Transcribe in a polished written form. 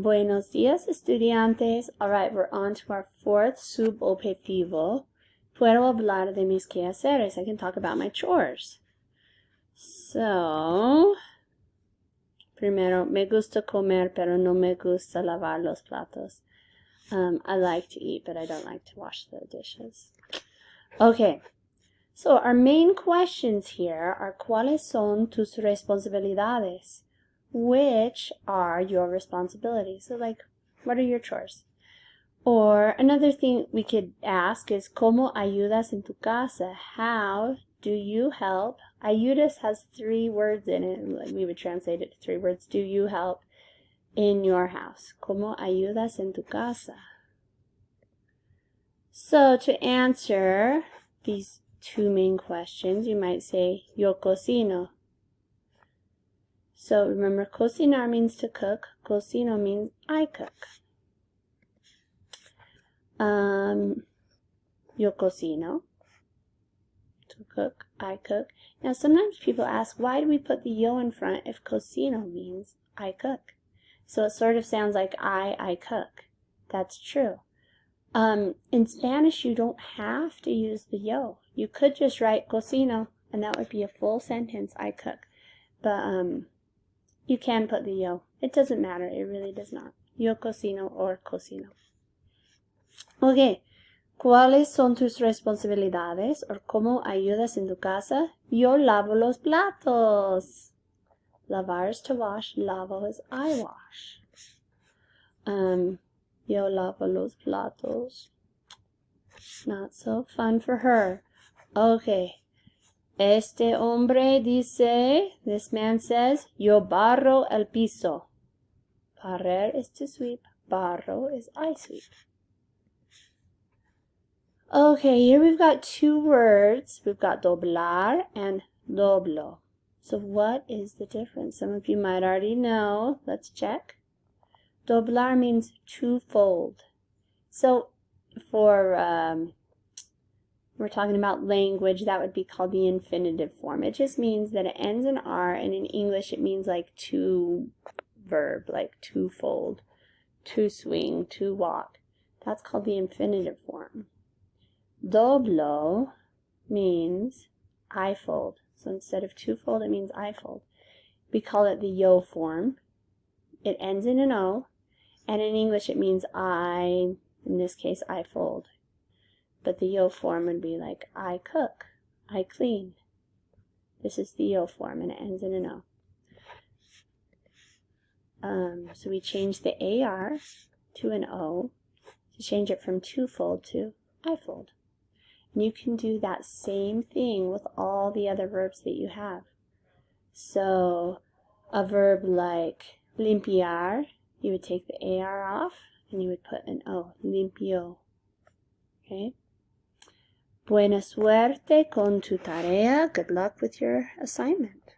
Buenos días, estudiantes. All right, we're on to our fourth subobjetivo. Puedo hablar de mis quehaceres. I can talk about my chores. So, primero, me gusta comer, pero no me gusta lavar los platos. I like to eat, but I don't like to wash the dishes. Okay, so our main questions here are ¿cuáles son tus responsabilidades? Which are your responsibilities? So like, what are your chores? Or another thing we could ask is ¿cómo ayudas en tu casa? How do you help? Ayudas has 3 words in it. Like we would translate it to 3 words. Do you help in your house? ¿Cómo ayudas en tu casa? So to answer these 2 main questions, you might say yo cocino. So remember, cocinar means to cook. Cocino means I cook. Yo cocino. To cook, I cook. Now sometimes people ask, why do we put the yo in front if cocino means I cook? So it sort of sounds like I cook. That's true. In Spanish, you don't have to use the yo. You could just write cocino, and that would be a full sentence, I cook. But you can put the yo. It doesn't matter. It really does not. Yo cocino or cocino. Okay. ¿Cuáles son tus responsabilidades? Or ¿cómo ayudas en tu casa? Yo lavo los platos. Lavar is to wash. Lavo is I wash. Yo lavo los platos. Not so fun for her. Okay. Este hombre dice, this man says, yo barro el piso. Barrer is to sweep. Barro is I sweep. Okay, here we've got 2 words. We've got doblar and doblo. So what is the difference? Some of you might already know. Let's check. Doblar means to fold. So for we're talking about language, that would be called the infinitive form. It just means that it ends in R, and in English it means like to verb, like to fold, to swing, to walk. That's called the infinitive form. Doblo means I fold. So instead of to fold, it means I fold. We call it the yo form. It ends in an O, and in English it means I, in this case, I fold. But the yo form would be like I cook, I clean. This is the yo form, and it ends in an O. So we change the AR to an O to change it from to fold to I fold. And you can do that same thing with all the other verbs that you have. So a verb like limpiar, you would take the AR off and you would put an O, limpio. Okay? Buena suerte con tu tarea. Good luck with your assignment.